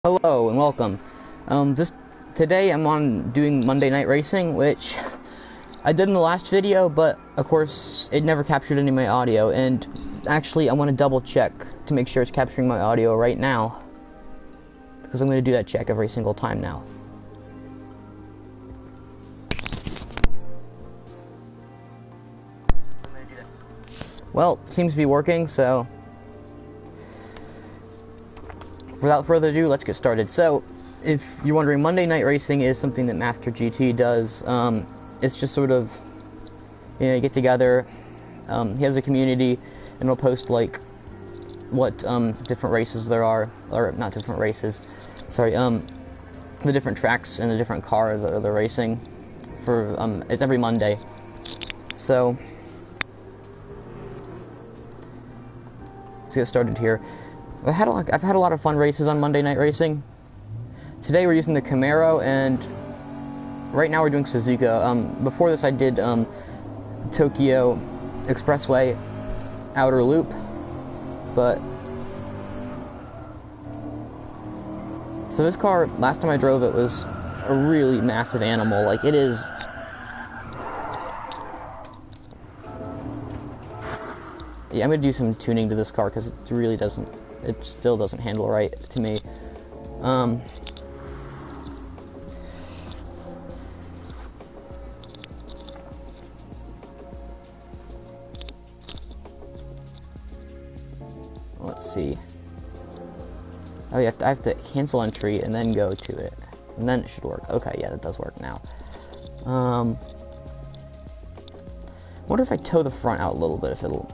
Hello and welcome. Today I'm on doing Monday Night Racing, which I did in the last video, but of course it never captured any of my audio. And actually, I want to double check to make sure it's capturing my audio right now, because I'm going to do that check every single time now. Well, it seems to be working, so without further ado, let's get started. So, if you're wondering, Monday Night Racing is something that Master GT does. It's just sort of, you get together, he has a community, and he'll post, like, what, different races there are, or not different races, sorry, the different tracks and the different car they're racing for, it's every Monday. So, let's get started here. I've had a lot of fun races on Monday Night Racing. Today we're using the Camaro, and right now we're doing Suzuka. Before this I did Tokyo Expressway Outer Loop, but so this car, last time I drove it, was a really massive animal. Like, it is. Yeah, I'm gonna do some tuning to this car because it really doesn't. It still doesn't handle right to me. Let's see. Oh yeah, I have to cancel entry and then go to it, and then it should work. Okay, yeah, that does work now. Wonder if I tow the front out a little bit, if it'll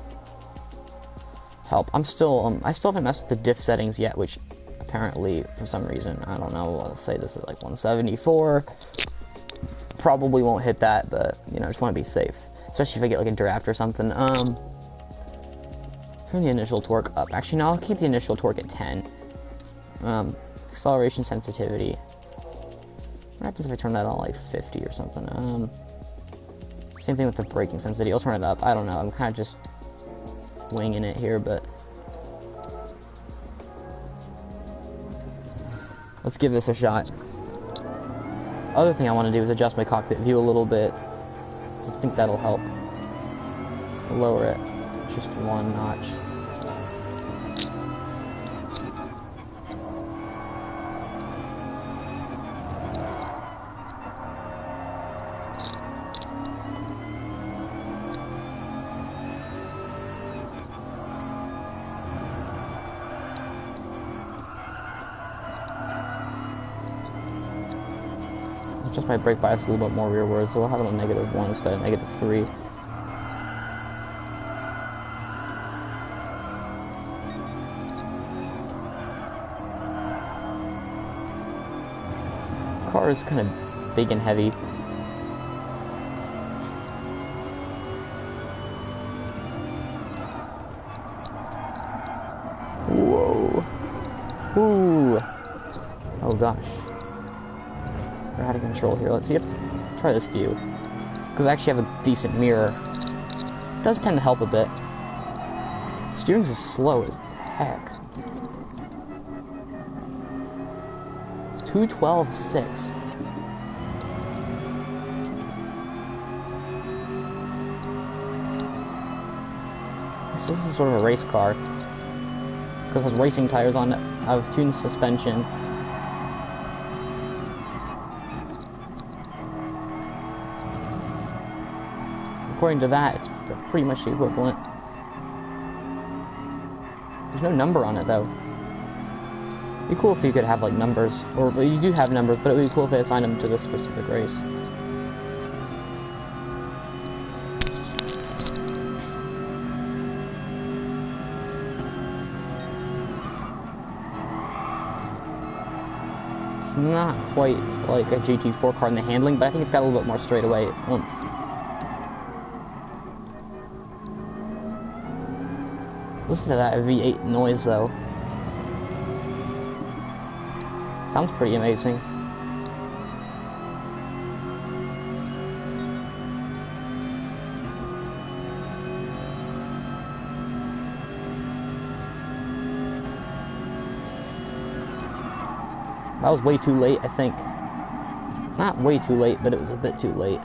help. I still haven't messed with the diff settings yet, which apparently, for some reason, I don't know, I'll say this is like 174. Probably won't hit that, but, I just want to be safe. Especially if I get like a draft or something. Turn the initial torque up. Actually, no, I'll keep the initial torque at 10. Acceleration sensitivity. What happens if I turn that on like 50 or something? Same thing with the braking sensitivity. I'll turn it up. I don't know. I'm kind of just winging it here, but let's give this a shot. Other thing I want to do is adjust my cockpit view a little bit. I think that'll help lower it just one notch. Just my brake bias a little bit more rearward, so we'll have it on -1 instead of -3. This car is kind of big and heavy. Whoa. Ooh. Oh gosh. We're out of control here. Let's see. Try this view, because I actually have a decent mirror. It does tend to help a bit. Steering's as slow as heck. 212.6. This is sort of a race car, because it has racing tires on it. I have tuned suspension. According to that, it's pretty much the equivalent. There's no number on it, though. It'd be cool if you could have, like, numbers. Or, well, you do have numbers, but it would be cool if they assigned them to this specific race. It's not quite like a GT4 car in the handling, but I think it's got a little bit more straightaway oomph. Listen to that V8 noise, though. Sounds pretty amazing. That was way too late, I think. Not way too late, but it was a bit too late.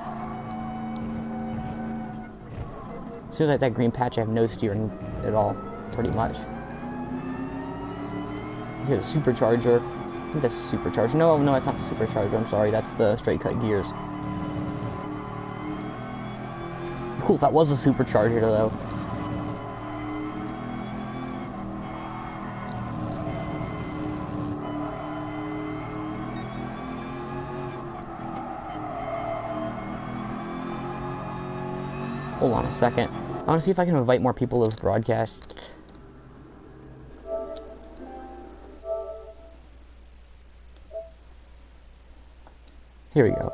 As soon as I hit that green patch, I have no steering at all, pretty much. Here's a supercharger. I think that's a supercharger. No, it's not the supercharger. I'm sorry, that's the straight cut gears. Cool, that was a supercharger, though. Hold on a second. I want to see if I can invite more people to this broadcast. Here we go.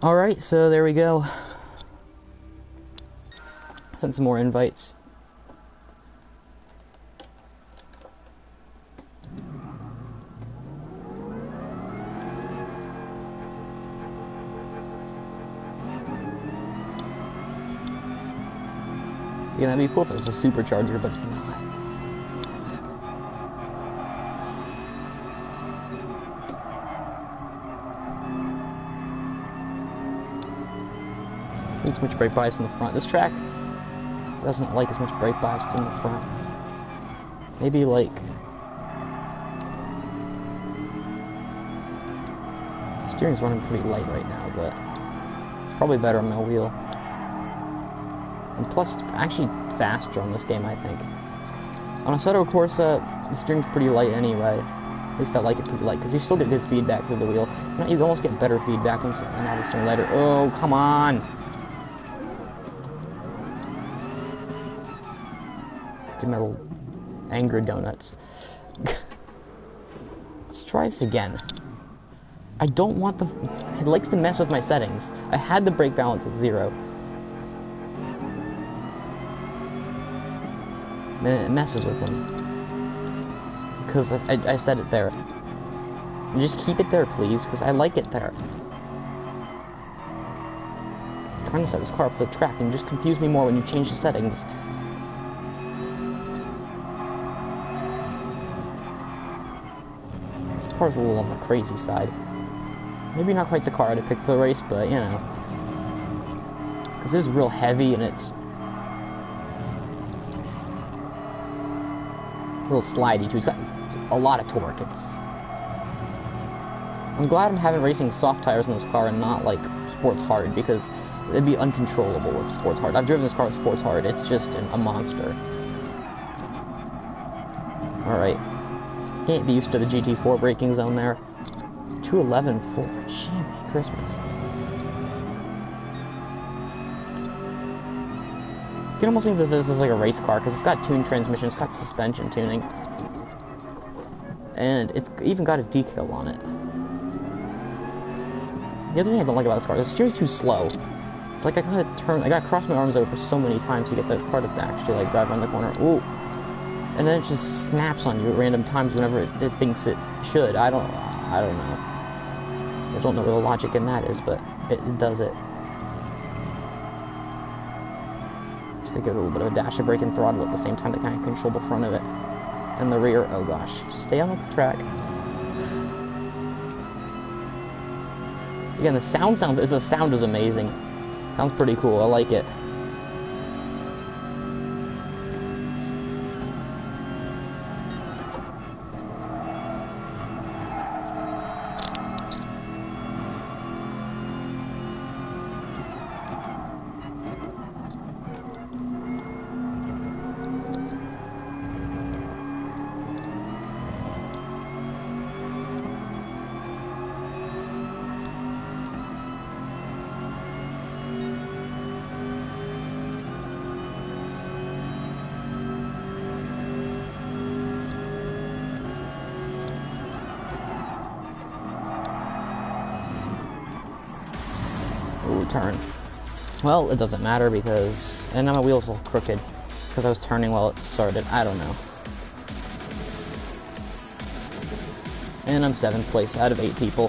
Alright, so there we go. Sent some more invites. Yeah, that'd be cool if it was a supercharger, but it's not. Too much brake bias in the front. This track doesn't like as much brake bias in the front. Maybe like steering's running pretty light right now, but it's probably better on my wheel. And plus, it's actually faster on this game, I think. On Assetto Corsa, the steering's pretty light anyway. At least I like it pretty light, because you still get good feedback through the wheel. If not, you almost get better feedback and have the steering lighter. Oh, come on! Do my little anger donuts. Let's try this again. I don't want the... It likes to mess with my settings. I had the brake balance at 0. Then it messes with them. Because I set it there. And just keep it there, please, because I like it there. I'm trying to set this car up for the track and just confuse me more when you change the settings. This car's a little on the crazy side. Maybe not quite the car I'd pick for the race, but, you know. Because this is real heavy and it's real slidey, too. It's got a lot of torque. I'm glad I'm having racing soft tires in this car and not, like, sports hard, because it'd be uncontrollable with sports hard. I've driven this car with sports hard. It's just a monster. Alright. Can't be used to the GT4 braking zone there. 211.4. Jiminy Christmas. You can almost think that this is like a race car, because it's got tuned transmission, it's got suspension tuning. And it's even got a decal on it. The other thing I don't like about this car, the steering's too slow. It's like I gotta cross my arms over so many times to get the car to actually like drive around the corner. Ooh. And then it just snaps on you at random times whenever it thinks it should. I don't know. I don't know what the logic in that is, but it does it. So I give it a little bit of a dash of brake and throttle at the same time to kind of control the front of it. And the rear, oh gosh. Stay on the track. Again, the sound is amazing. Sounds pretty cool, I like it. turn. Well, it doesn't matter because... And now my wheel's all crooked because I was turning while it started. I don't know. And I'm 7th place out of 8 people.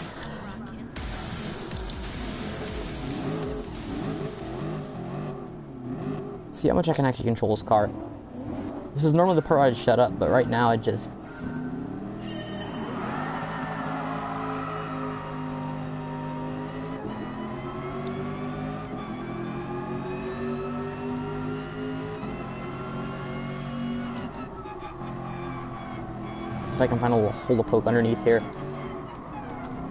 See how much I can actually control this car. This is normally the part where I'd shut up, but right now I just... If I can find a little hole to poke underneath here.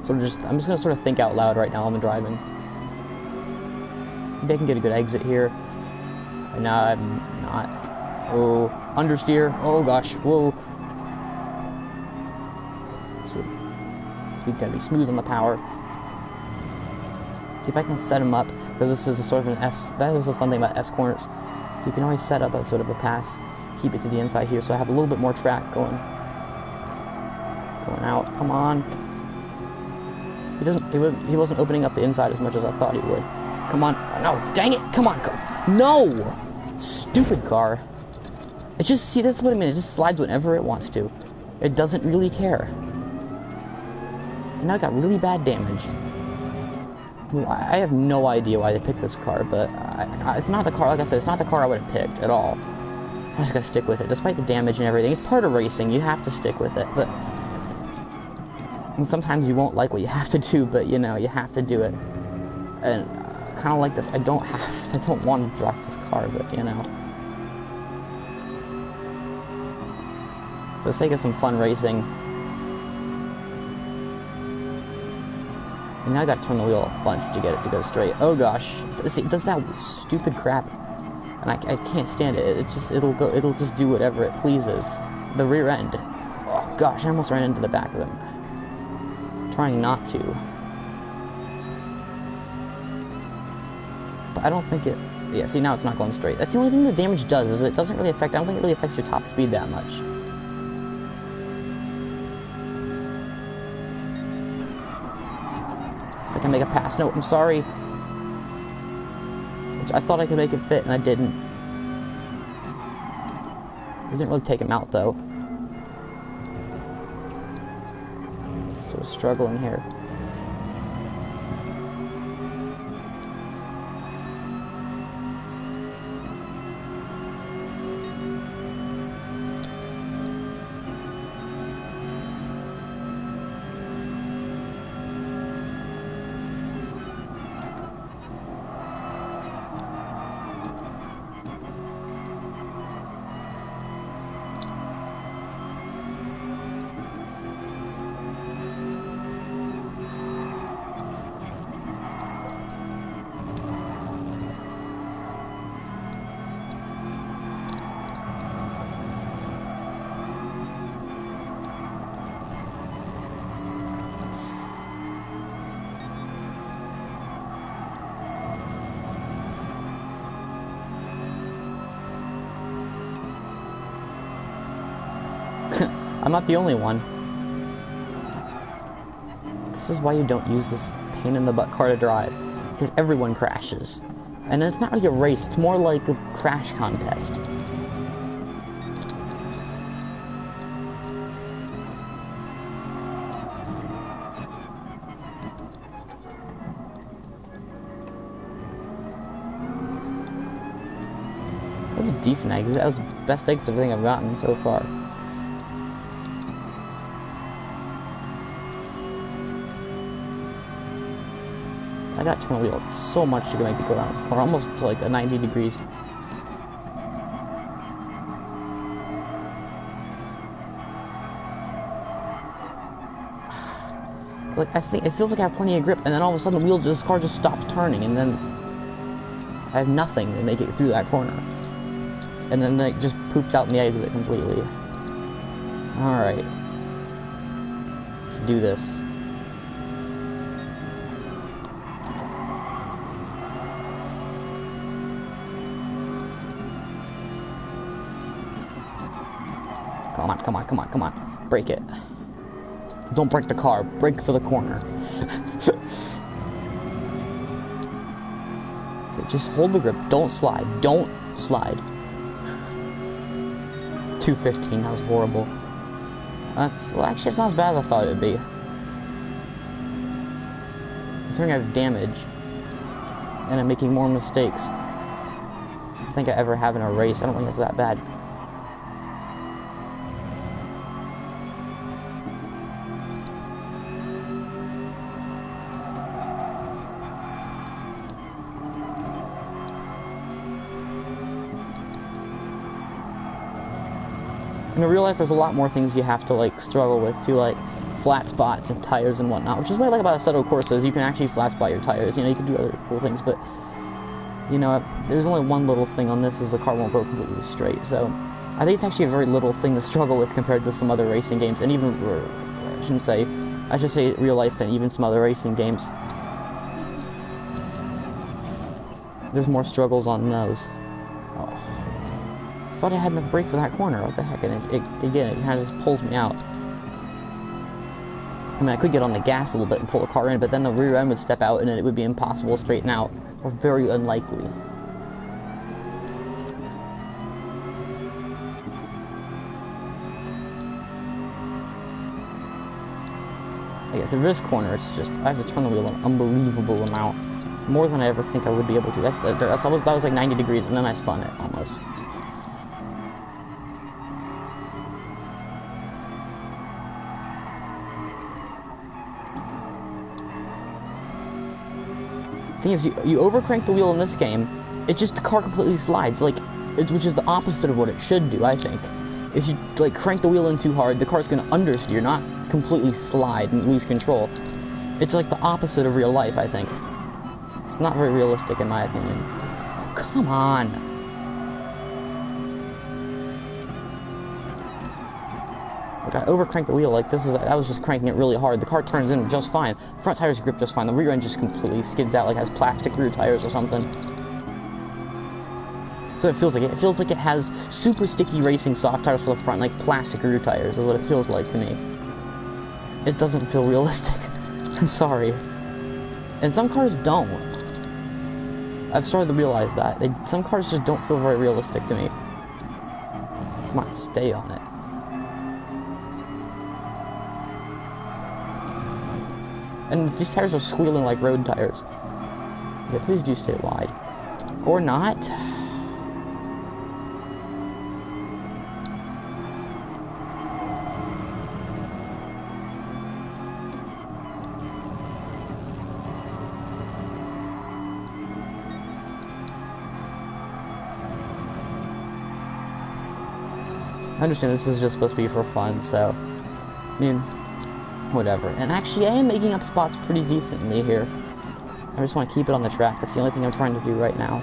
So I'm just gonna sort of think out loud right now while I'm driving. Maybe I can get a good exit here. And now I'm not. Oh, understeer. Oh gosh. Whoa. So we gotta be smooth on the power. See if I can set them up, because this is a sort of an S. That is the fun thing about S corners. So you can always set up a sort of a pass, keep it to the inside here, so I have a little bit more track going. Going out, come on. He wasn't opening up the inside as much as I thought he would. Come on, no, dang it, come on, no! Stupid car. It just, see, that's what I mean, it just slides whenever it wants to. It doesn't really care. And now I got really bad damage. I have no idea why they picked this car, but it's not the car, like I said, it's not the car I would have picked at all. I just gotta stick with it, despite the damage and everything. It's part of racing, you have to stick with it, but... And sometimes you won't like what you have to do, but you know, you have to do it. And kind of like this, I don't want to drive this car, but you know. For the sake of some fun racing. And now I gotta turn the wheel a bunch to get it to go straight. Oh gosh. See, it does that stupid crap. And I can't stand it. It'll just do whatever it pleases. The rear end. Oh gosh, I almost ran into the back of him. Trying not to. But I don't think it... Yeah, see, now it's not going straight. That's the only thing the damage does, is it doesn't really affect... I don't think it really affects your top speed that much. See if I can make a pass. No, I'm sorry. I thought I could make it fit, and I didn't. I didn't really take him out, though. Sort of struggling here. I'm not the only one. This is why you don't use this pain-in-the-butt car to drive. Because everyone crashes. And it's not really a race, it's more like a crash contest. That was a decent exit. That was the best exit of everything I've gotten so far. I got to turn the wheel so much to make it go around this corner, almost to like a 90 degrees. Like, I think it feels like I have plenty of grip, and then all of a sudden this car just stops turning, and then I have nothing to make it through that corner. And then it just poops out in the exit completely. Alright. Let's do this. Come on, come on, come on, come on. Break it. Don't break the car. Break for the corner. Just hold the grip. Don't slide. Don't slide. 215. That was horrible. Well, actually, it's not as bad as I thought it would be. Considering I have damage, and I'm making more mistakes I think I ever have in a race. I don't think it's that bad. In real life, there's a lot more things you have to like struggle with to like flat spots and tires and whatnot, which is what I like about Assetto Corsa is you can actually flat spot your tires. You know, you can do other cool things, but you know, there's only one little thing on this is the car won't go completely straight. So I think it's actually a very little thing to struggle with compared to some other racing games, and even I should say real life and even some other racing games. There's more struggles on those. Oh. I thought I had enough brake for that corner. What the heck? And it kind of just pulls me out. I mean, I could get on the gas a little bit and pull the car in, but then the rear end would step out and it would be impossible to straighten out, or very unlikely. Yeah, through this corner, it's just, I have to turn the wheel an unbelievable amount. More than I ever think I would be able to. That was like 90 degrees, and then I spun it, almost. Thing is, you overcrank the wheel in this game, the car completely slides, like, which is the opposite of what it should do, I think. If you, like, crank the wheel in too hard, the car's gonna understeer, not completely slide and lose control. It's like the opposite of real life, I think. It's not very realistic, in my opinion. Oh, come on! Like, I overcranked the wheel, like, I was just cranking it really hard. The car turns in just fine. Front tires grip just fine. The rear end just completely skids out, like it has plastic rear tires or something. So it feels like it has super sticky racing soft tires for the front, like plastic rear tires is what it feels like to me. It doesn't feel realistic. I'm sorry. And some cars don't. I've started to realize that. Some cars just don't feel very realistic to me. Come on, stay on it. And these tires are squealing like road tires. Yeah, please do stay wide. Or not. I understand this is just supposed to be for fun, so I mean, whatever. And actually, I am making up spots pretty decently here. I just want to keep it on the track. That's the only thing I'm trying to do right now.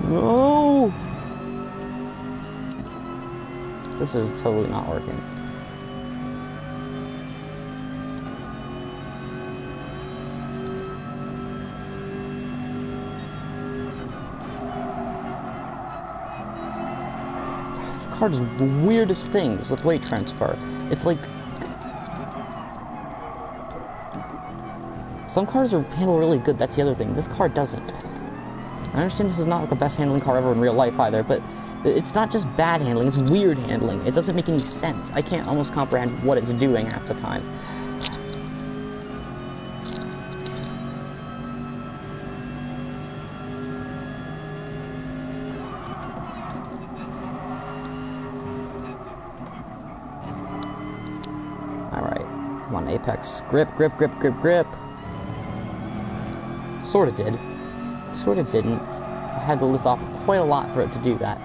No! This is totally not working. This car does the weirdest things with weight transfer. It's like... Some cars are handled really good, that's the other thing. This car doesn't. I understand this is not like the best handling car ever in real life either, but it's not just bad handling, it's weird handling. It doesn't make any sense. I can't almost comprehend what it's doing half the time. Alright, come on, Apex. Grip, grip, grip, grip, grip. Sorta did. sort of didn't. I had to lift off quite a lot for it to do that.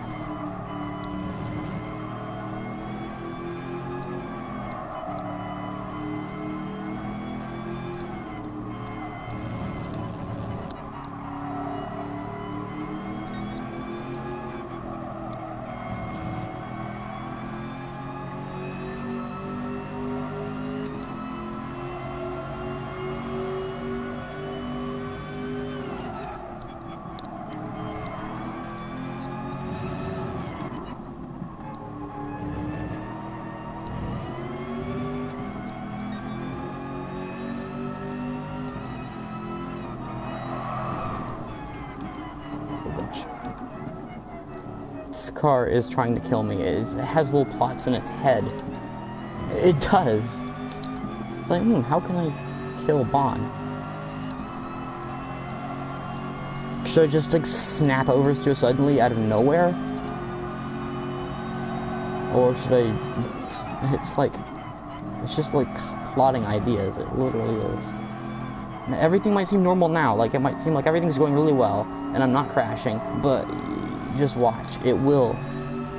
This car is trying to kill me. It has little plots in its head. It does. It's like, how can I kill Bond? Should I just, like, snap over to suddenly out of nowhere? Or should I... It's just, like, plotting ideas. It literally is. Everything might seem normal now. Like, it might seem like everything's going really well, and I'm not crashing, but... just watch. It will,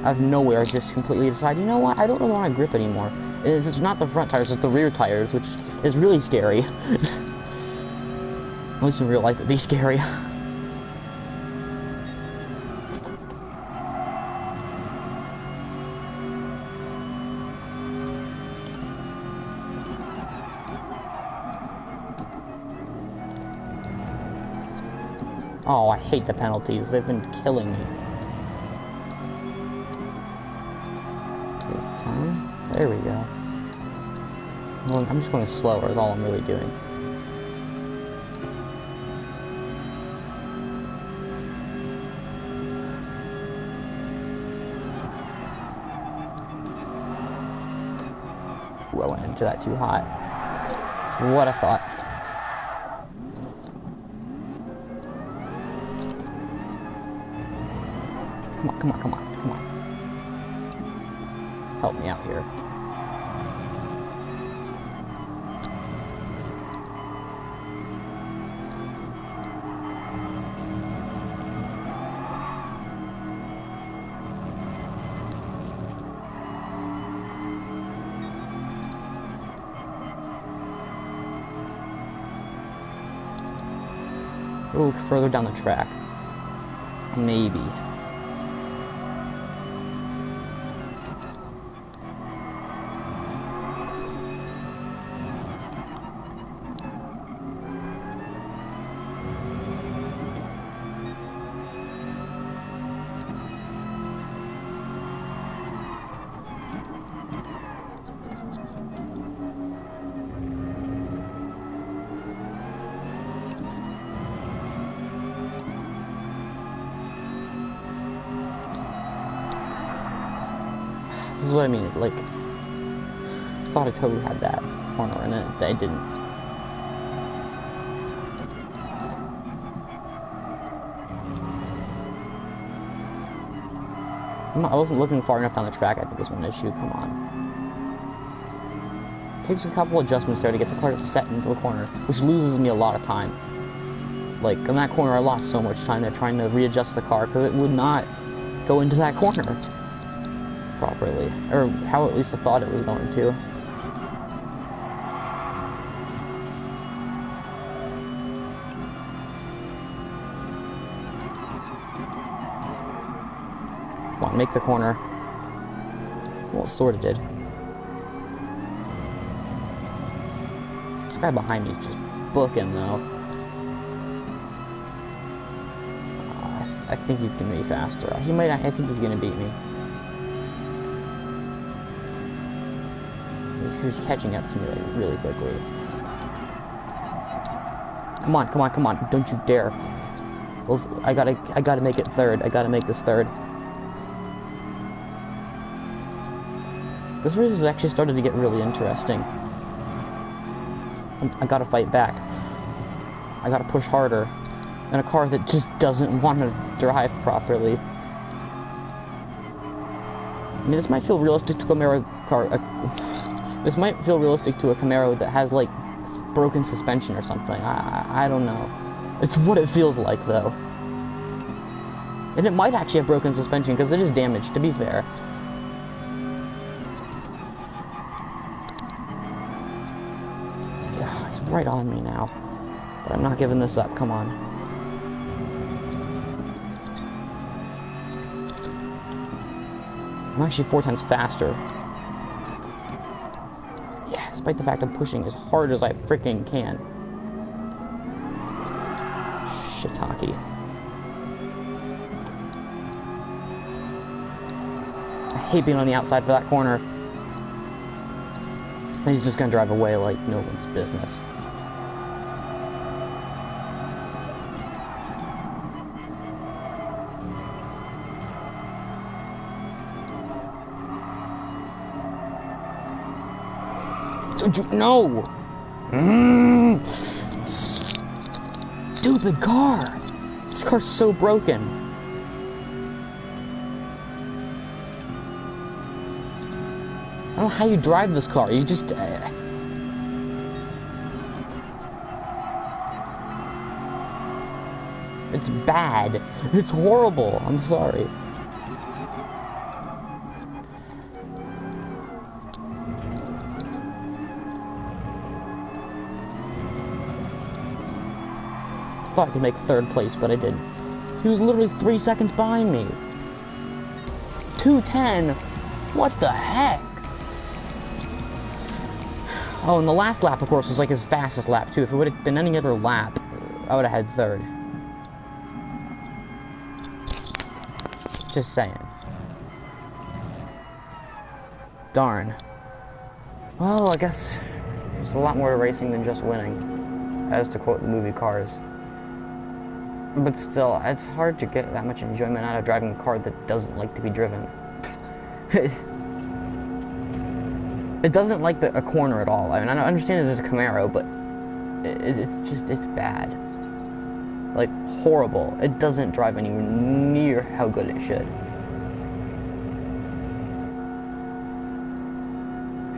out of nowhere, just completely decide, you know what, I don't really want to grip anymore. It's not the front tires, it's the rear tires, which is really scary. At least in real life, it'd be scary. Oh, I hate the penalties. They've been killing me. This time. There we go. Well, I'm just going slower is all I'm really doing. Ooh, I went into that too hot. That's what I thought. Come on, come on, come on, come on. Help me out here. A little further down the track. Maybe. This is what I mean, it's like, I thought I totally had that corner in it, I didn't. I wasn't looking far enough down the track, I think is one issue, come on. It takes a couple adjustments there to get the car set into the corner, which loses me a lot of time. Like, in that corner I lost so much time there trying to readjust the car, because it would not go into that corner properly, or how at least I thought it was going to. Come on, make the corner. Well, it sort of did. This guy behind me is just booking, though. I think he's gonna be faster. He might. I think he's gonna beat me. He's catching up to me like, really quickly. Come on, come on, come on! Don't you dare! I gotta make it third. I gotta make this third. This race has actually started to get really interesting. I gotta fight back. I gotta push harder. And a car that just doesn't want to drive properly. I mean, this might feel realistic to a Camaro car. This might feel realistic to a Camaro that has, like, broken suspension or something. I don't know. It's what it feels like, though. And it might actually have broken suspension, because it is damaged, to be fair. Yeah, he's right on me now. But I'm not giving this up, come on. I'm actually 4 times faster. Yeah, despite the fact I'm pushing as hard as I freaking can. Shiitake. I hate being on the outside for that corner. And he's just gonna drive away like no one's business. Don't you know? Stupid car. This car's so broken. I don't know how you drive this car. You just... It's bad. It's horrible. I'm sorry. I thought I could make 3rd place, but I didn't. He was literally 3 seconds behind me. 2:10? What the heck? Oh, and the last lap, of course, was like his fastest lap, too. If it would have been any other lap, I would have had 3rd. Just saying. Darn. Well, I guess there's a lot more to racing than just winning, as to quote the movie Cars. But still, it's hard to get that much enjoyment out of driving a car that doesn't like to be driven. It doesn't like a corner at all. I mean, I understand this is a Camaro, but it's bad. Like, horrible. It doesn't drive anywhere near how good it should.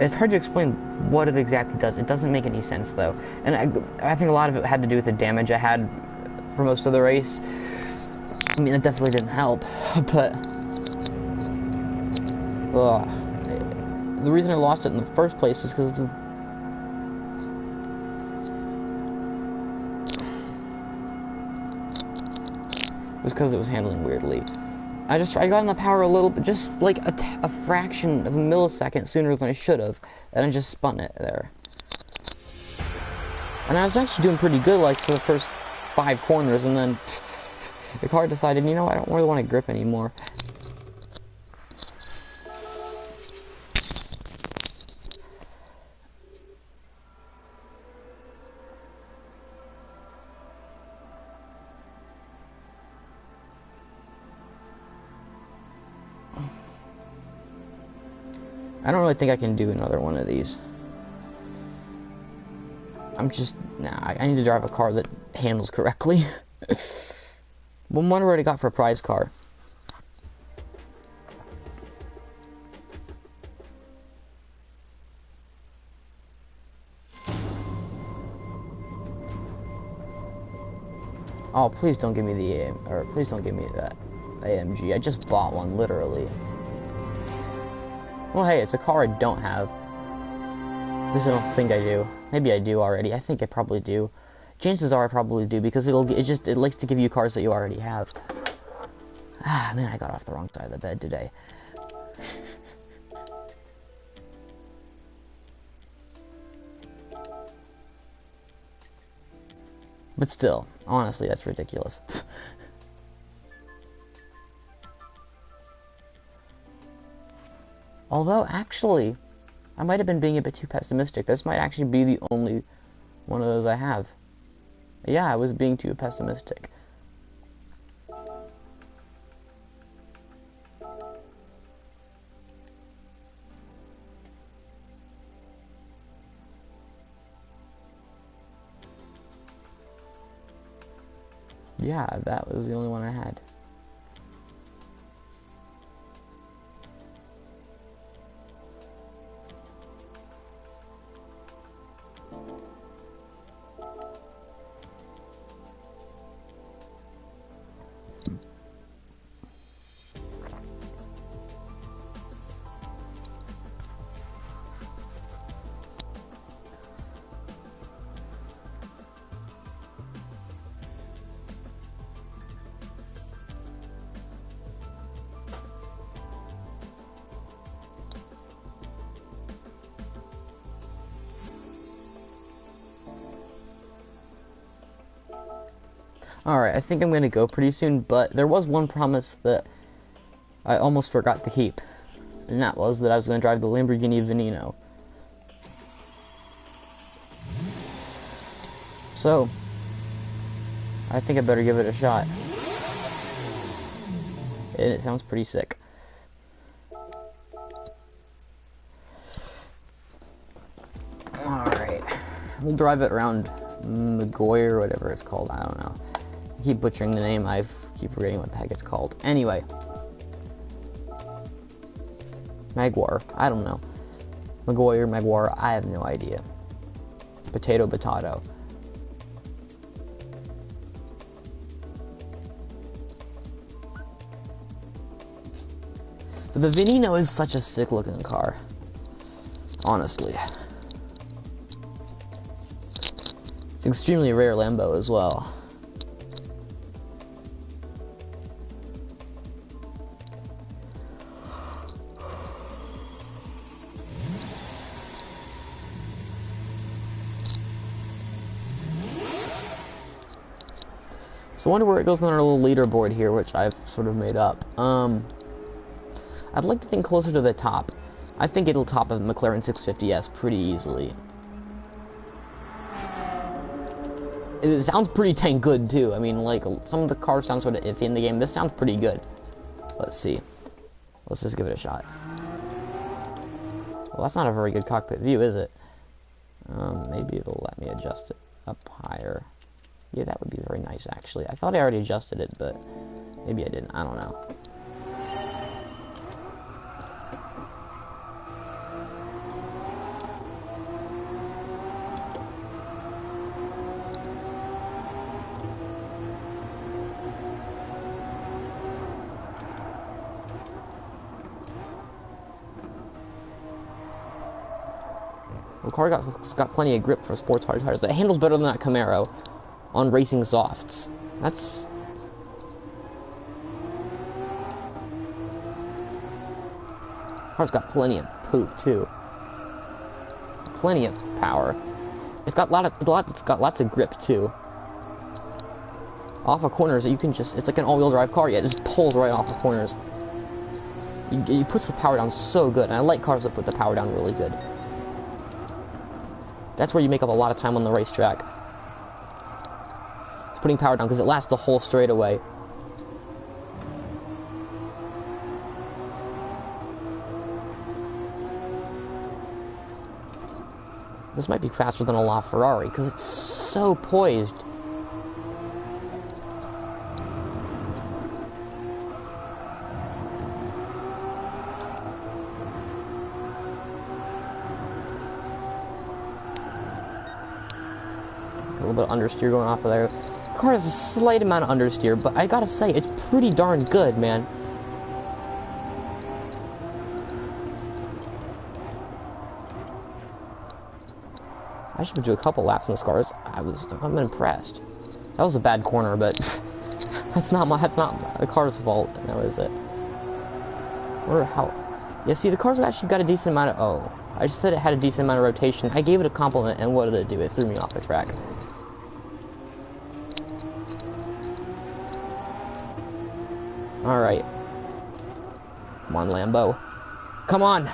It's hard to explain what it exactly does. It doesn't make any sense, though. And I think a lot of it had to do with the damage I had for most of the race. I mean, it definitely didn't help, but... Ugh. The reason I lost it in the first place is because it was handling weirdly. I got in the power a little bit, just like a fraction of a millisecond sooner than I should have, and I just spun it there. And I was actually doing pretty good, like, for the first 5 corners, and then the car decided, you know, I don't really want to grip anymore. I don't really think I can do another one of these. I need to drive a car that handles correctly. Well, one already got for a prize car. Oh, please don't give me the please don't give me that AMG. I just bought one, literally. Well, hey, it's a car I don't have. At least I don't think I do. Maybe I do already. I think I probably do. Chances are I probably do, because it likes to give you cars that you already have. Ah, man, I got off the wrong side of the bed today. But still, honestly, that's ridiculous. Although, actually, I might have been being a bit too pessimistic. This might actually be the only one of those I have. Yeah, I was being too pessimistic. Yeah, that was the only one I had. Alright, I think I'm gonna go pretty soon, but there was one promise that I almost forgot to keep. And that was that I was gonna drive the Lamborghini Veneno. So, I think I better give it a shot. And it sounds pretty sick. Alright. We'll drive it around McGoy or whatever it's called. I don't know. I keep butchering the name. I keep forgetting what the heck it's called. Anyway. Magwar. I don't know. McGoy or Magwar. I have no idea. Potato. But the Veneno is such a sick looking car. Honestly. It's an extremely rare Lambo as well. So I wonder where it goes on our little leaderboard here, which I've sort of made up. I'd like to think closer to the top. I think it'll top a McLaren 650S pretty easily. It sounds pretty dang good too. I mean, like, some of the cars sound sort of iffy in the game. This sounds pretty good. Let's see. Let's just give it a shot. Well, that's not a very good cockpit view, is it? Maybe it'll let me adjust it up higher. Yeah, that would be very nice, actually. I thought I already adjusted it, but maybe I didn't. I don't know. The car got plenty of grip for sports hard tires. It handles better than that Camaro on racing softs. That's... The car's got plenty of poop too. Plenty of power. It's got lots of grip too. Off of corners, you can just... It's like an all-wheel drive car. Yeah, it just pulls right off of corners. It puts the power down so good, and I like cars that put the power down really good. That's where you make up a lot of time on the racetrack. It's putting power down because it lasts the whole straightaway. This might be faster than a LaFerrari because it's so poised. A little bit of understeer going off of there. The car has a slight amount of understeer, but I gotta say, it's pretty darn good, man. I should do a couple laps in this car. I'm impressed. That was a bad corner, but that's not the car's fault, now is it? Or how? Yeah, see, the car's actually got a decent amount of... Oh, I just said it had a decent amount of rotation. I gave it a compliment, and what did it do? It threw me off the track. Alright. Come on, Lambo. Come on!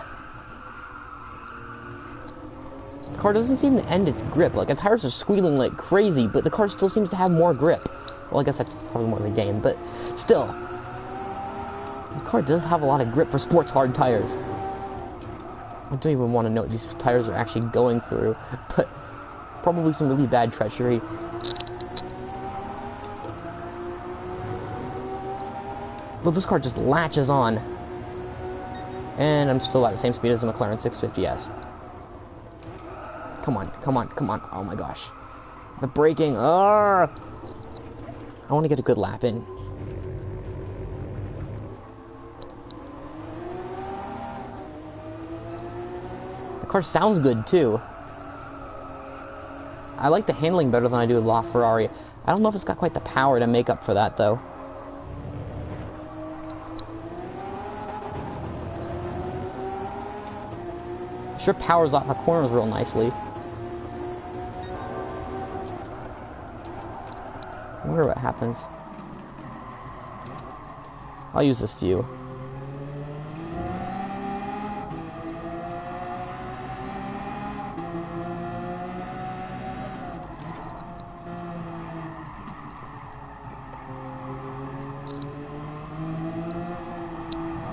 The car doesn't seem to end its grip. Like, the tires are squealing like crazy, but the car still seems to have more grip. Well, I guess that's probably more of the game, but still. The car does have a lot of grip for sports hard tires. I don't even want to know what these tires are actually going through, but probably some really bad treachery. But this car just latches on. And I'm still at the same speed as the McLaren 650S. Come on, come on, come on. Oh my gosh. The braking. I want to get a good lap in. The car sounds good too. I like the handling better than I do with LaFerrari. I don't know if it's got quite the power to make up for that though. Sure powers off my corners real nicely. wonder what happens. I'll use this view.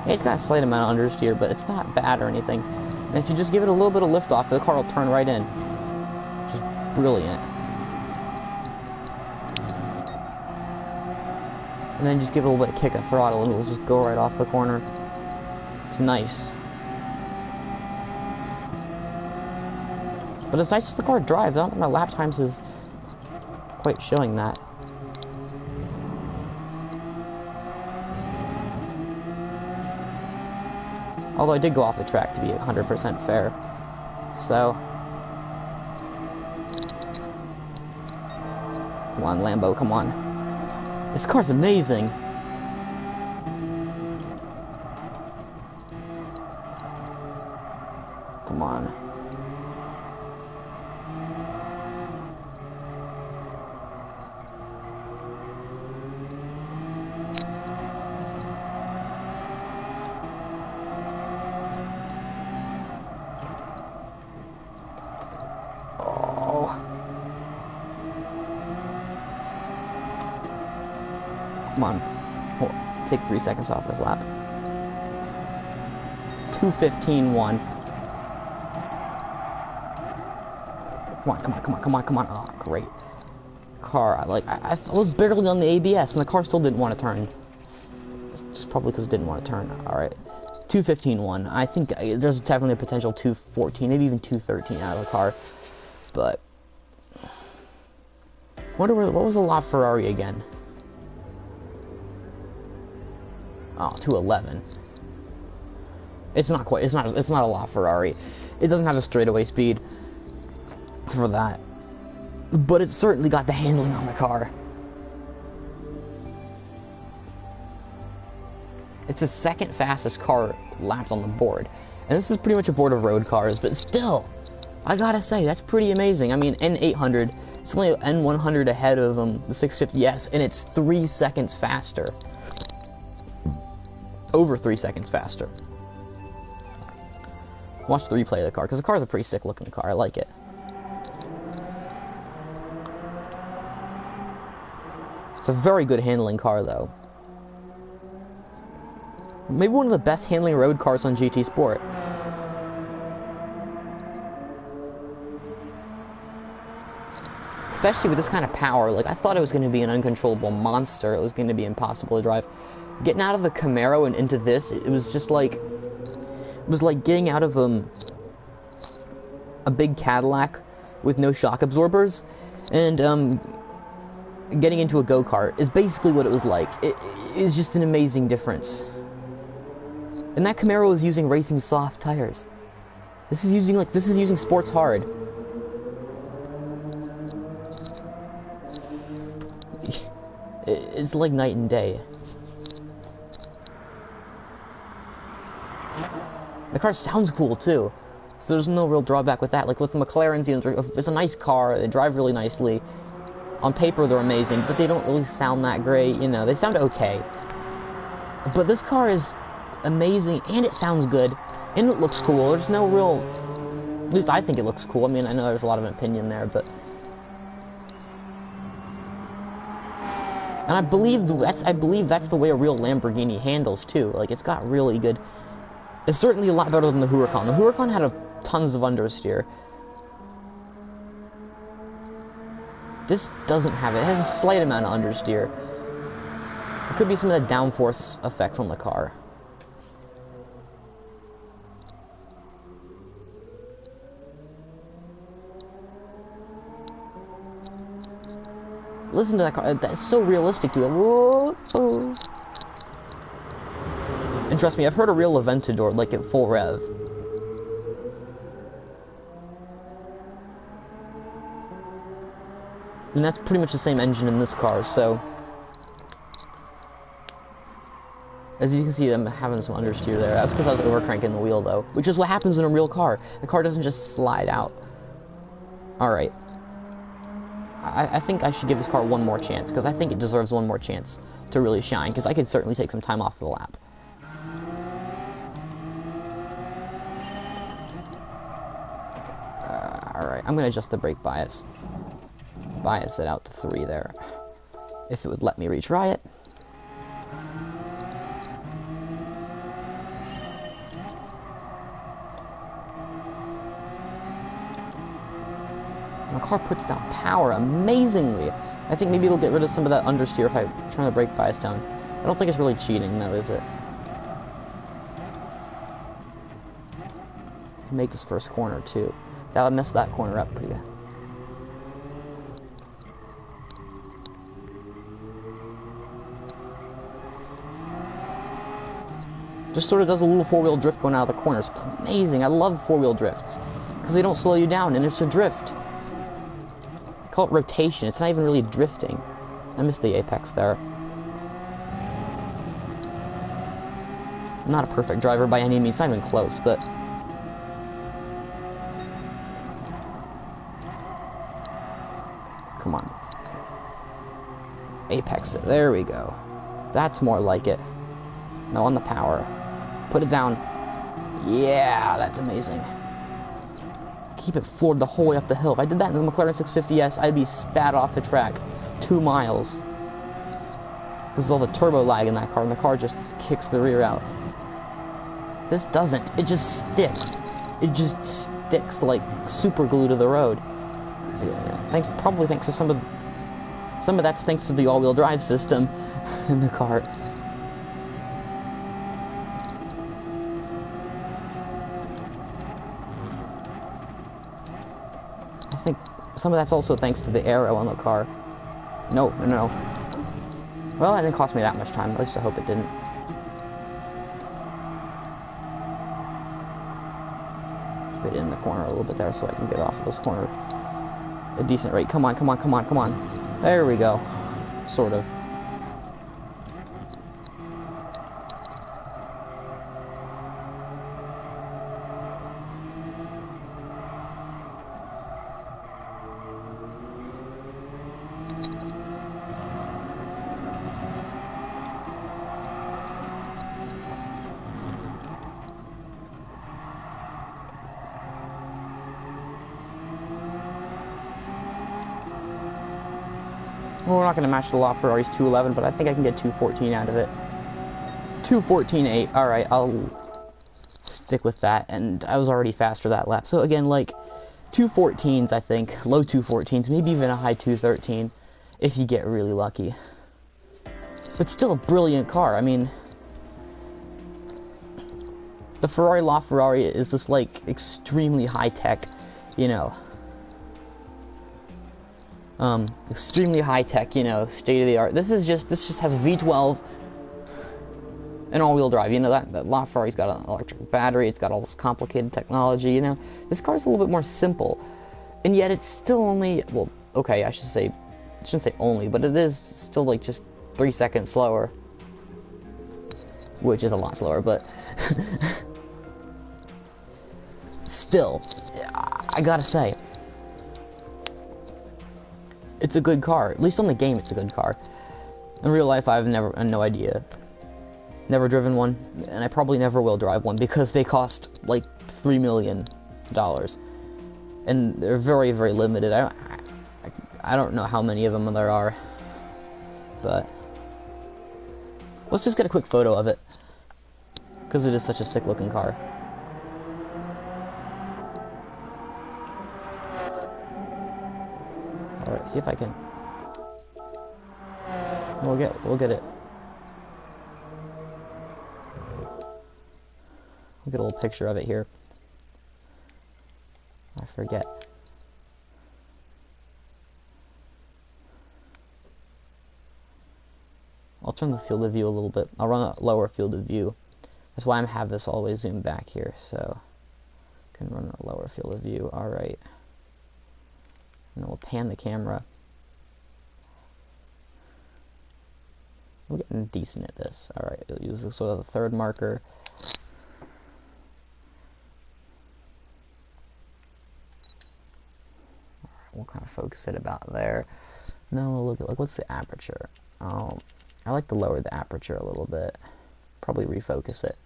Yeah, it's got a slight amount of understeer, but it's not bad or anything. And if you just give it a little bit of lift off, the car will turn right in. Which is brilliant. And then just give it a little bit of kick of throttle and it'll just go right off the corner. It's nice. But as nice as the car drives, I don't think my lap times is quite showing that. Although I did go off the track to be 100% fair. So. Come on, Lambo, come on. This car's amazing. Come on. Come on. Hold. Take 3 seconds off his lap. 2:15.1. Come on, come on, come on, come on, come on. Oh, great. Car, I was barely on the ABS and the car still didn't want to turn. It's just probably because it didn't want to turn. Alright. 2:15.1. I think there's definitely a potential 2:14, maybe even 2:13 out of the car. But what was the LaFerrari again? Oh, 2:11. It's not quite. It's not a LaFerrari. It doesn't have a straightaway speed for that, but it's certainly got the handling on the car. It's the second fastest car lapped on the board, and this is pretty much a board of road cars. But still, I gotta say that's pretty amazing. I mean, N800. It's only N100 ahead of the 650. Yes, and it's 3 seconds faster. Over 3 seconds faster. Watch the replay of the car, because the car is a pretty sick looking car. I like it. It's a very good handling car, though. Maybe one of the best handling road cars on GT Sport. Especially with this kind of power. Like, I thought it was going to be an uncontrollable monster. It was going to be impossible to drive. Getting out of the Camaro and into this, it was just like... It was like getting out of a big Cadillac with no shock absorbers, and getting into a go-kart is basically what it was like. It is just an amazing difference. And that Camaro is using racing soft tires. This is using sports hard. It's like night and day. The car sounds cool too, so there's no real drawback with that. Like with the McLarens, you know, it's a nice car, they drive really nicely. On paper they're amazing, but they don't really sound that great, you know, they sound okay. But this car is amazing, and it sounds good, and it looks cool. There's no real, at least I think it looks cool. I mean, I know there's a lot of opinion there, but... And I believe that's the way a real Lamborghini handles too. Like, it's got really good... It's certainly a lot better than the Huracan. The Huracan had tons of understeer. This doesn't have it. It has a slight amount of understeer. It could be some of the downforce effects on the car. Listen to that car. That's so realistic, dude. Whoa, whoa. And trust me, I've heard a real Aventador, like, at full rev. And that's pretty much the same engine in this car, so... As you can see, I'm having some understeer there. That's because I was overcranking the wheel, though. Which is what happens in a real car. The car doesn't just slide out. Alright. I think I should give this car one more chance, because I think it deserves one more chance to really shine, because I could certainly take some time off the lap. Alright, I'm going to adjust the brake bias. Bias it out to 3 there. If it would let me retry it. My car puts down power amazingly. I think maybe it'll get rid of some of that understeer if I turn the brake bias down. I don't think it's really cheating though, is it? Make this first corner too. That would mess that corner up pretty good. Just sort of does a little 4-wheel drift going out of the corners. It's amazing. I love 4-wheel drifts because they don't slow you down and it's a drift. I call it rotation. It's not even really drifting. I missed the apex there. I'm not a perfect driver by any means. Not even close, but come on. Apex it. There we go. That's more like it. Now on the power. Put it down. Yeah, that's amazing. Keep it floored the whole way up the hill. If I did that in the McLaren 650S, I'd be spat off the track 2 miles. Because of all the turbo lag in that car, and the car just kicks the rear out. This doesn't. It just sticks. It just sticks like super glue to the road. Probably thanks to some of that's thanks to the all-wheel drive system in the car. I think some of that's also thanks to the aero on the car. No. Well, it didn't cost me that much time. At least I hope it didn't. Keep it in the corner a little bit there so I can get off of this corner a decent rate. Come on. There we go. Sort of. Well, we're not going to match the LaFerrari's 211, but I think I can get 214 out of it. 214.8. Alright, I'll stick with that. And I was already faster that lap. So again, like, 214s, I think. Low 214s, maybe even a high 213, if you get really lucky. But still a brilliant car. I mean, the Ferrari LaFerrari is just, like, extremely high-tech, you know. Extremely high-tech, you know, state-of-the-art. This just has a V12 and all-wheel drive. You know, that LaFerrari's got an electric battery. It's got all this complicated technology, you know. This car's a little bit more simple. And yet it's still only, well, okay, I shouldn't say only, but it is still, like, just 3 seconds slower. Which is a lot slower, but still, I gotta say, it's a good car. At least on the game, it's a good car. In real life, I have no idea. Never driven one, and I probably never will drive one because they cost like $3 million, and they're very, very limited. I don't know how many of them there are, but let's just get a quick photo of it because it is such a sick-looking car. Alright, see if I can. We'll get it. We'll get a little picture of it here. I forget. I'll turn the field of view a little bit. I'll run a lower field of view. That's why I have this always zoomed back here, so I can run a lower field of view. Alright. And then we'll pan the camera. We're getting decent at this. Alright, we'll use sort of the third marker. Alright, we'll kind of focus it about there. Now we'll look at, like, what's the aperture? I like to lower the aperture a little bit. Probably refocus it.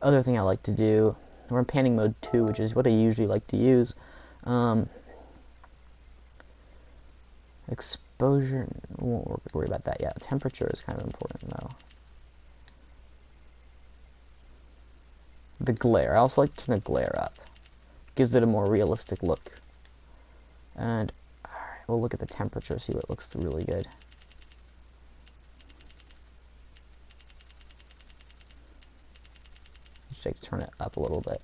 Other thing I like to do, we're in panning mode 2, which is what I usually like to use. Exposure, we won't worry about that yet. Temperature is kind of important, though. The glare, I also like to turn the glare up. Gives it a more realistic look. And alright, we'll look at the temperature, see what looks really good. Just like turn it up a little bit,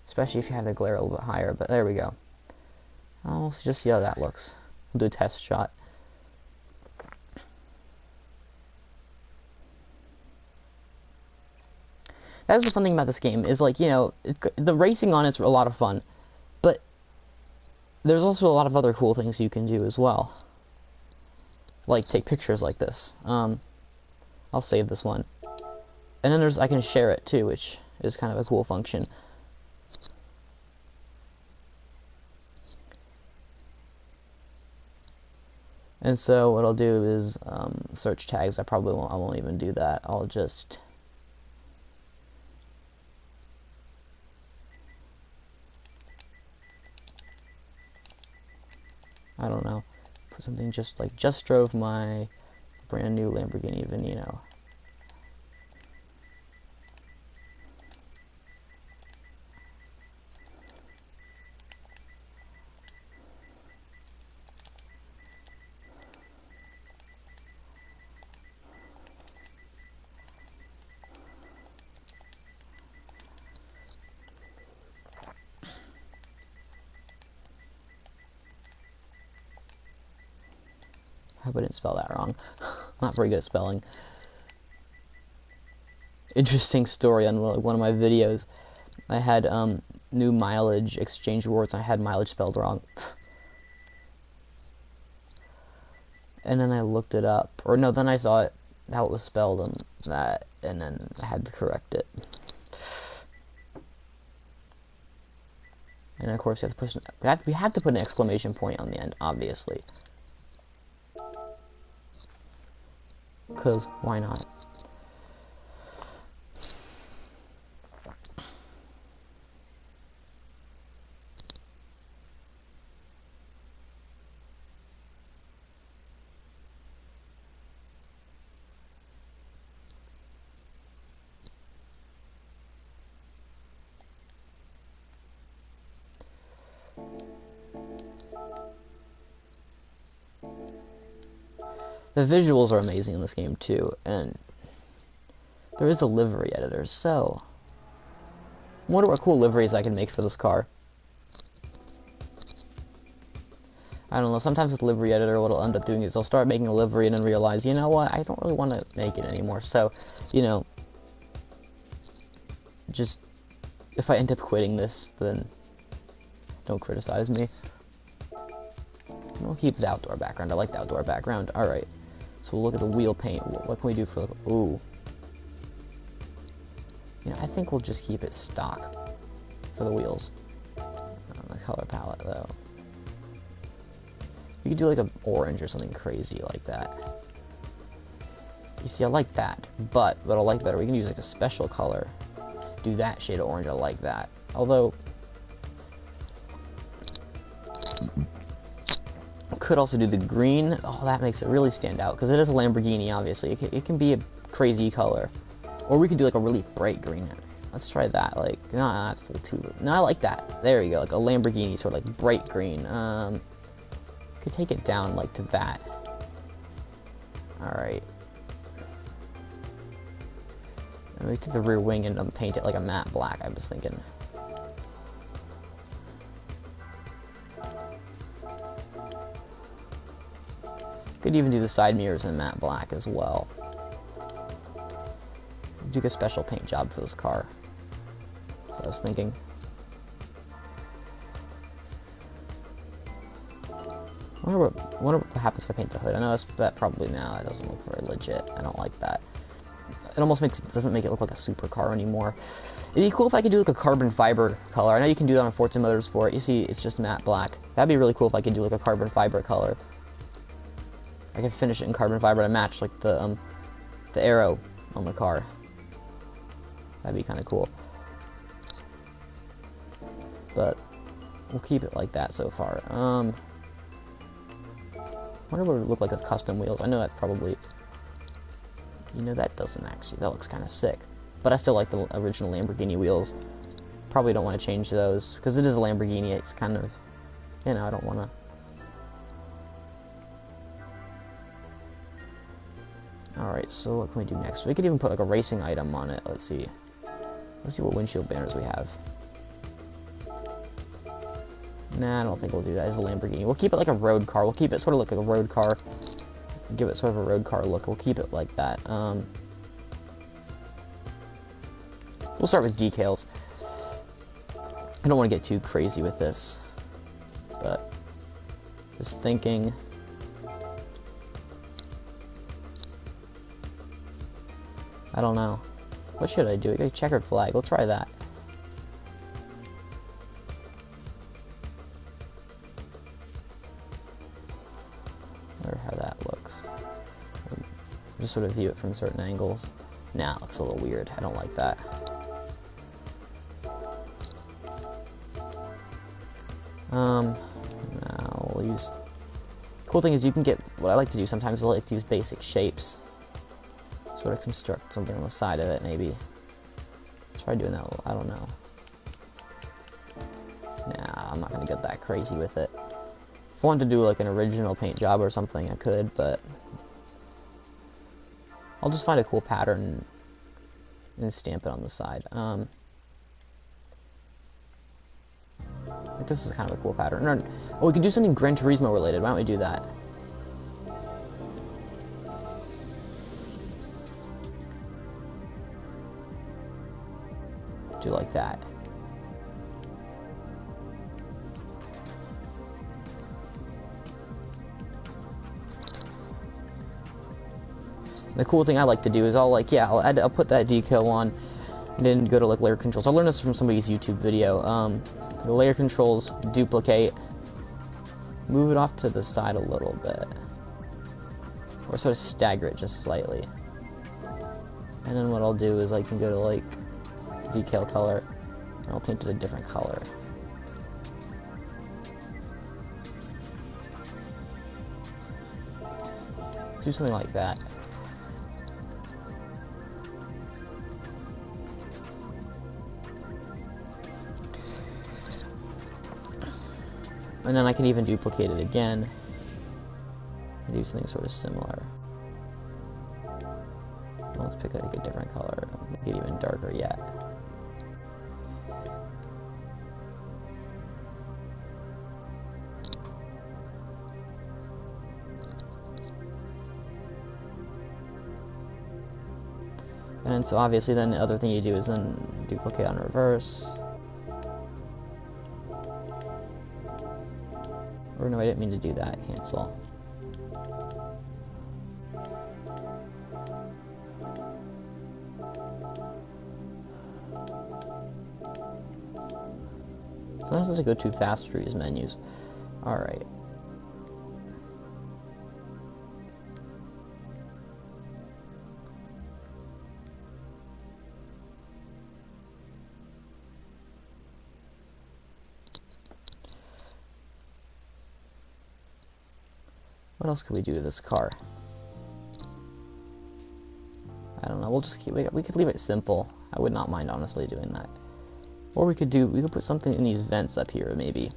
especially if you have the glare a little bit higher. But there we go. I'll just see how that looks. We'll do a test shot. That's the fun thing about this game, is, like, you know, the racing on it's a lot of fun, but there's also a lot of other cool things you can do as well. Like take pictures like this. I'll save this one. And then I can share it too, which is kind of a cool function. And so what I'll do is search tags. I won't even do that. I'll just I don't know, put something just like, just drove my brand new Lamborghini Veneno. I hope I didn't spell that wrong. Not very good at spelling. Interesting story on one of my videos. I had new mileage exchange rewards, and I had mileage spelled wrong. And then I looked it up, or no, then I saw it how it was spelled, and then I had to correct it. And of course, we have to put an exclamation point on the end, obviously. Because why not? The visuals are amazing in this game too, and there is a livery editor, so I wonder what cool liveries I can make for this car. I don't know, sometimes with livery editor what I'll end up doing is I'll start making a livery and then realize, you know what, I don't really want to make it anymore, so, you know, just, if I end up quitting this, then don't criticize me. We'll keep the outdoor background, I like the outdoor background. Alright, so we'll look at the wheel paint. What can we do for the, ooh. Yeah, I think we'll just keep it stock for the wheels. The color palette, though. You could do like an orange or something crazy like that. You see, I like that, but what I like better, we can use like a special color. Do that shade of orange, I like that. Although, could also do the green. Oh, that makes it really stand out, because it is a Lamborghini, obviously. It can be a crazy color. Or we could do like a really bright green. Let's try that. Like, no, that's a little too... No, I like that. There you go, like a Lamborghini, sort of like bright green. Could take it down like to that. Alright. We take the rear wing and paint it like a matte black, I was thinking. Could even do the side mirrors in matte black as well. Do a special paint job for this car. That's what I was thinking. I wonder what happens if I paint the hood. I know that probably now it doesn't look very legit. I don't like that. it almost doesn't make it look like a supercar anymore. It'd be cool if I could do like a carbon fiber color. I know you can do that on Forza Motorsport. You see, it's just matte black. That'd be really cool if I could do like a carbon fiber color. I could finish it in carbon fiber to match like the arrow on the car. That'd be kind of cool. But we'll keep it like that so far. I wonder what it would look like with custom wheels. I know that's probably, you know, that doesn't actually, that looks kind of sick. But I still like the original Lamborghini wheels. Probably don't want to change those, because it is a Lamborghini. It's kind of, you know, I don't want to. Alright, so what can we do next? We could even put like a racing item on it. Let's see. Let's see what windshield banners we have. Nah, I don't think we'll do that as a Lamborghini. We'll keep it like a road car. We'll keep it sort of like a road car. Give it sort of a road car look. We'll keep it like that. We'll start with decals. I don't want to get too crazy with this, but just thinking. I don't know. What should I do? A checkered flag. We'll try that. Wonder how that looks. Just sort of view it from certain angles. Nah, it looks a little weird. I don't like that. Now we'll use. Cool thing is you can get. What I like to do sometimes is I like to use basic shapes. Sort of construct something on the side of it, maybe. Try doing that. I don't know. Nah, I'm not gonna get that crazy with it. If I wanted to do like an original paint job or something, I could, but I'll just find a cool pattern and stamp it on the side. Like this is kind of a cool pattern. Oh, we could do something Gran Turismo related. Why don't we do that? Do like that. The cool thing I like to do is I'll put that decal on and then go to like layer controls. I learned this from somebody's YouTube video. The layer controls, duplicate, move it off to the side a little bit, or sort of stagger it just slightly. And then what I'll do is I can go to like decal color and I'll paint it a different color. Do something like that. And then I can even duplicate it again and do something sort of similar. Let's pick like a different color, make it even darker yet. And then so obviously then the other thing you do is then duplicate on reverse. Or no, I didn't mean to do that. Cancel. This doesn't go too fast through these menus. Alright. What else could we do to this car? I don't know. We'll just keep. We could leave it simple. I would not mind honestly doing that. Or we could put something in these vents up here, maybe.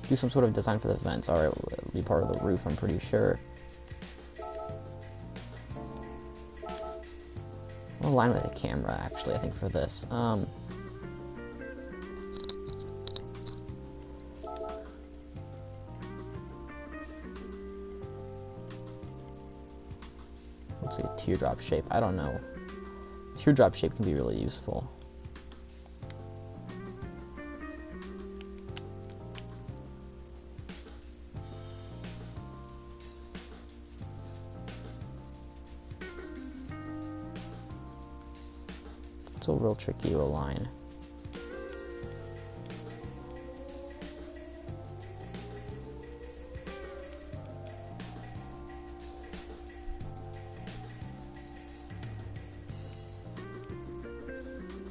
Do some sort of design for the vents. Alright, it'll be part of the roof, I'm pretty sure. I'll align with the camera, actually, I think, for this. Looks like a teardrop shape. I don't know. Teardrop shape can be really useful. Still real tricky to align.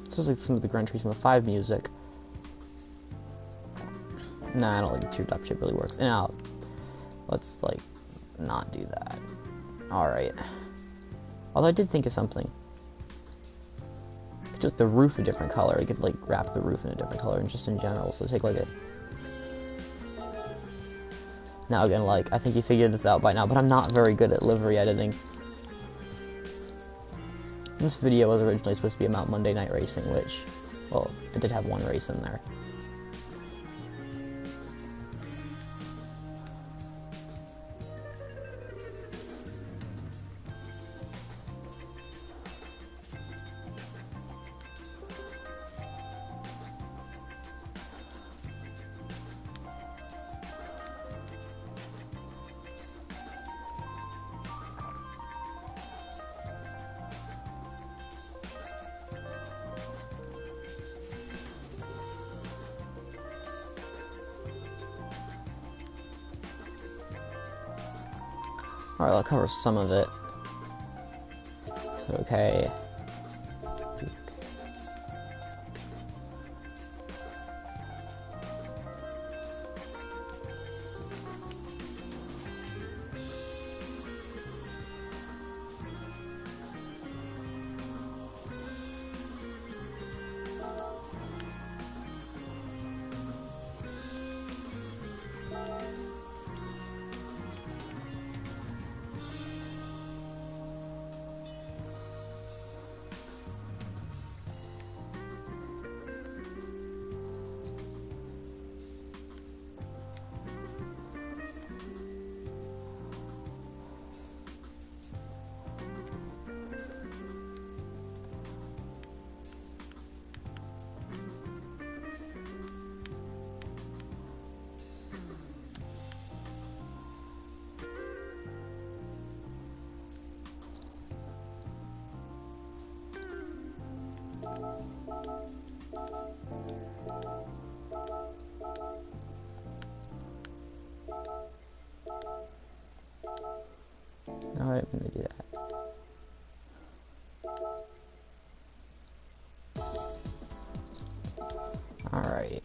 This is like some of the Gran Turismo 5 music. Nah, I don't think teardrop shape really works. Now, let's like not do that. Alright. Although I did think of something. Just the roof a different color. I could like wrap the roof in a different color and just in general. So take like a... Now again, like, I think you figured this out by now, but I'm not very good at livery editing. This video was originally supposed to be about Monday Night Racing, which, well, it did have one race in there. Alright, I'll cover some of it. So, okay. Alright, I'm gonna do that. Alright.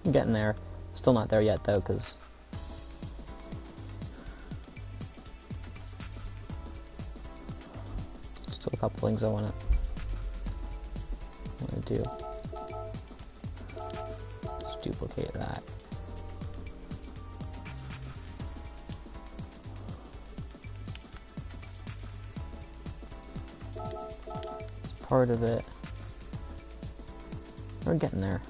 I'm getting there. Still not there yet though, because still a couple things I wanna do. Let's duplicate that. It's part of it. We're getting there.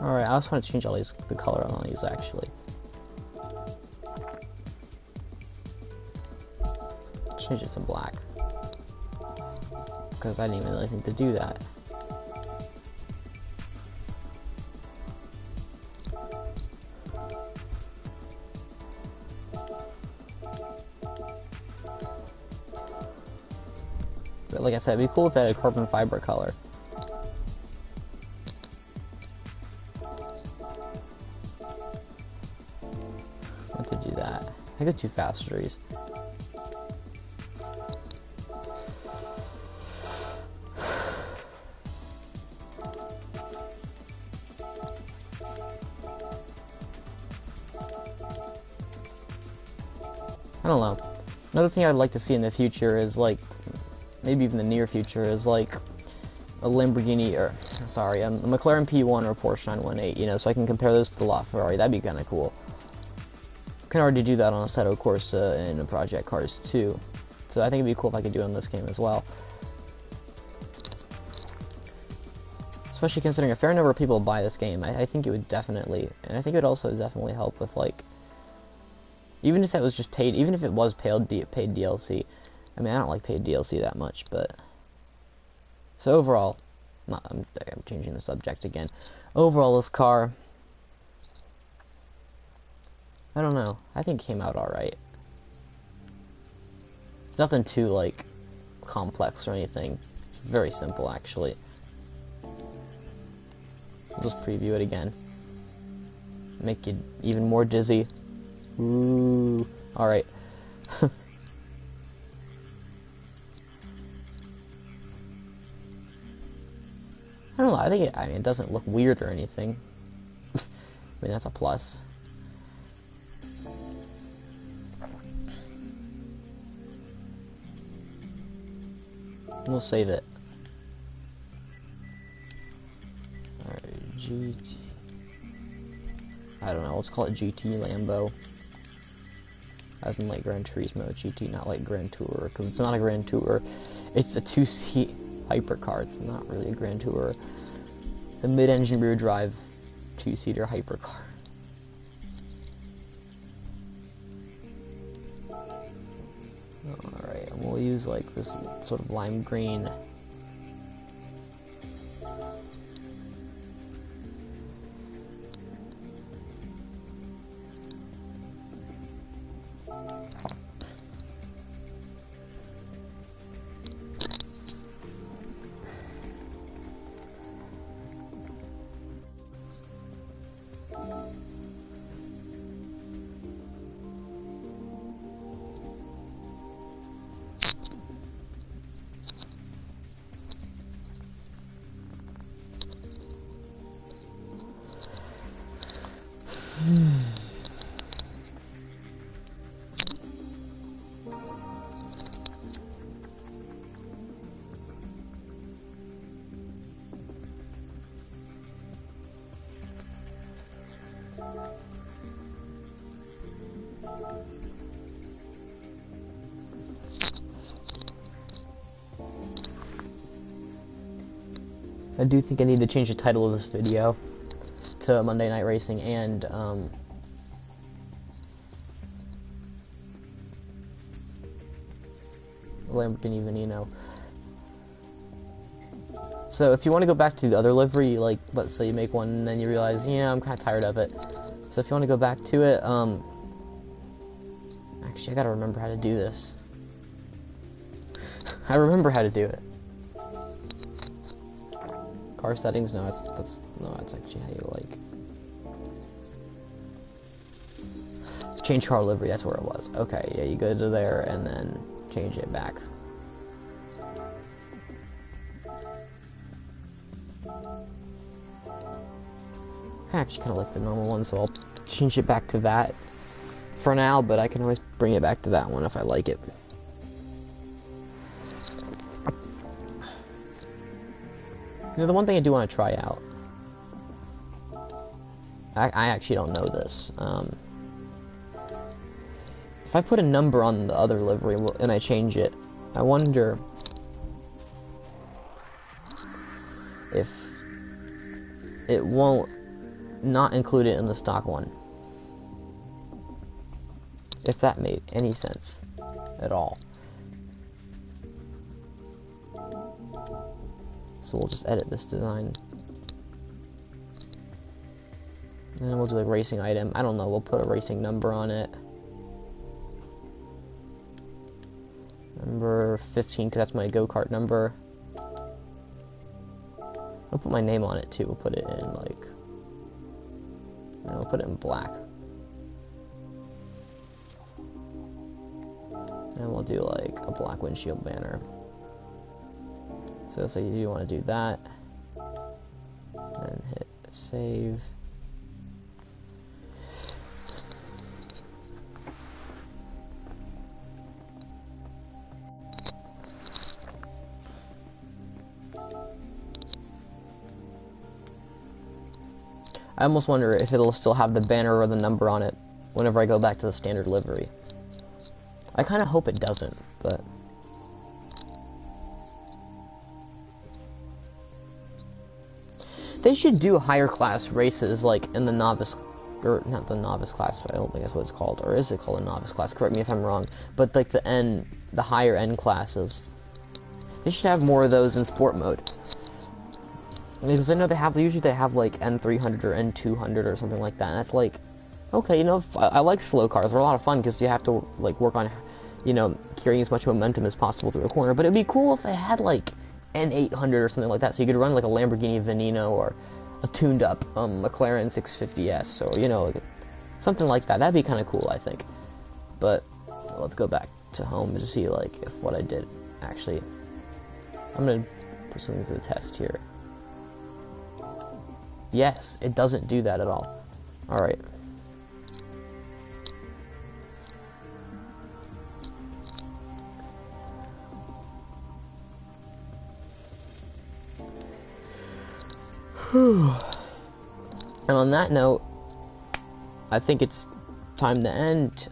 Alright, I also want to change all these, the color on these actually. Change it to black. Because I didn't even really think to do that. But like I said, it'd be cool if they had a carbon fiber color. What to do that? I got 2 fasteners. I don't know. Another thing I'd like to see in the future is like, maybe even the near future, is like a Lamborghini, or sorry, a McLaren P1 or a Porsche 918, you know, so I can compare those to the LaFerrari. That'd be kind of cool. Can already do that on Assetto Corsa and Project Cars 2. So I think it'd be cool if I could do it in this game as well. Especially considering a fair number of people buy this game. I think it would definitely, and I think it would also definitely help with like, even if that was just paid, even if it was paid DLC. I mean, I don't like paid DLC that much, but so overall, I'm changing the subject again. Overall, this car, I don't know. I think it came out alright. It's nothing too like complex or anything. It's very simple, actually. I'll just preview it again. Make it even more dizzy. Ooh, alright. I don't know, I think it doesn't look weird or anything. I mean, that's a plus. We'll save it. Alright, GT. I don't know, let's call it GT Lambo. As in like Gran Turismo GT, not like Grand Tourer, because it's not a Grand Tourer. It's a 2-seat hypercar. It's not really a Grand Tourer. It's a mid-engine rear drive 2-seater hypercar. Alright, and we'll use like this sort of lime green. I do think I need to change the title of this video to Monday Night Racing and Lamborghini Veneno. So if you want to go back to the other livery, like let's say you make one and then you realize, yeah, I'm kind of tired of it. So if you want to go back to it, actually I gotta remember how to do this. I remember how to do it. Car settings? No, that's actually how you like change car livery. That's where it was. Okay, yeah, you go to there and then change it back. I actually kind of like the normal one, so I'll change it back to that for now. But I can always bring it back to that one if I like it. You know, the one thing I do want to try out, I actually don't know this, if I put a number on the other livery and I change it, I wonder if it won't not include it in the stock one. If that made any sense at all. So we'll just edit this design. And then we'll do a racing item. I don't know, we'll put a racing number on it. Number 15, because that's my go-kart number. I'll put my name on it too. We'll put it in like, we'll put it in black. And we'll do like a black windshield banner. So say you want to do that. And hit save. I almost wonder if it'll still have the banner or the number on it whenever I go back to the standard livery. I kind of hope it doesn't, but... They should do higher class races, like in the novice... Or, not the novice class, but I don't think that's what it's called. Or is it called a novice class? Correct me if I'm wrong. But like the higher end classes. They should have more of those in sport mode. Because I know usually they have like N300 or N200 or something like that, and that's like, okay, you know, I like slow cars, they're a lot of fun because you have to like work on, you know, carrying as much momentum as possible through a corner, but it'd be cool if they had like N800 or something like that, so you could run like a Lamborghini Veneno or a tuned up McLaren 650S, or, you know, like, something like that. That'd be kind of cool, I think. But let's go back to home to see like if what I did actually, I'm going to put something to the test here. Yes, it doesn't do that at all. Alright. And on that note, I think it's time to end.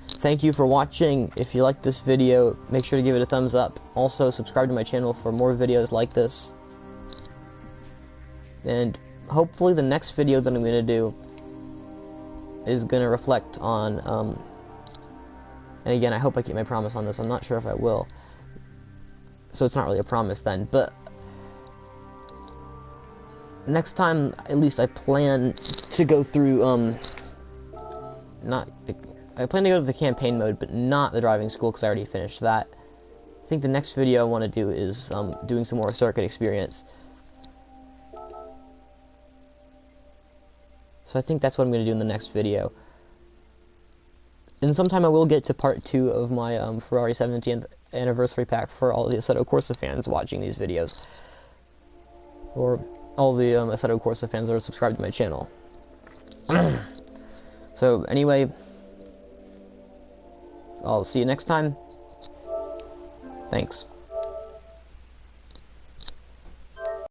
Thank you for watching. If you liked this video, make sure to give it a thumbs up. Also, subscribe to my channel for more videos like this. And hopefully the next video that I'm going to do is going to reflect on, and again, I hope I keep my promise on this. I'm not sure if I will. So it's not really a promise then, but next time, at least I plan to go through, I plan to go to the campaign mode, but not the driving school, because I already finished that. I think the next video I want to do is, doing some more circuit experience. So I think that's what I'm going to do in the next video. And sometime I will get to part 2 of my Ferrari 17th anniversary pack for all the Assetto Corsa fans watching these videos. Or all the Assetto Corsa fans that are subscribed to my channel. So anyway, I'll see you next time. Thanks.